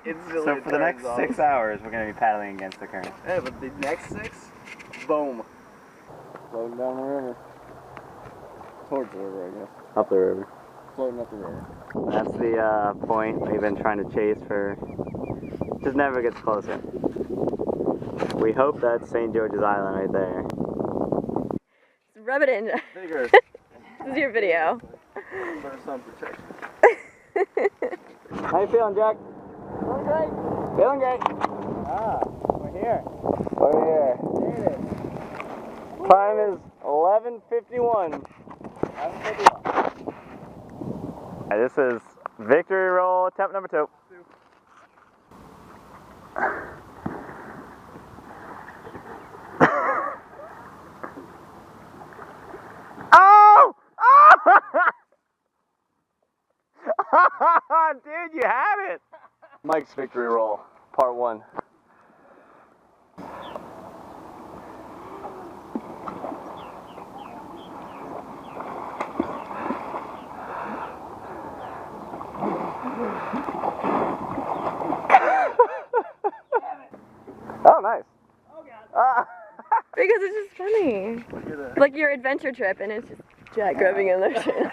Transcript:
instantly. So for the next 6 hours, we're going to be paddling against the current. Hey, but the next 6, boom. Floating down the river. Towards the river, I guess. Up the river. Floating up the river. That's the point we've been trying to chase for. Just never gets closer. We hope that's St. George's Island right there. Rub it in. Bigger. This is your video. For sun protection. How you feeling, Jack? Feeling great. Feeling great. Ah, we're here. We're here. There it is. Time is 11:51. 11:51. This is victory roll attempt number 2. Oh! Oh! Dude, you have it! Mike's victory roll, part 1. Oh, nice. Oh, God. Because it's just funny. Look at that. Like your adventure trip and it's just Jack grabbing in the shit.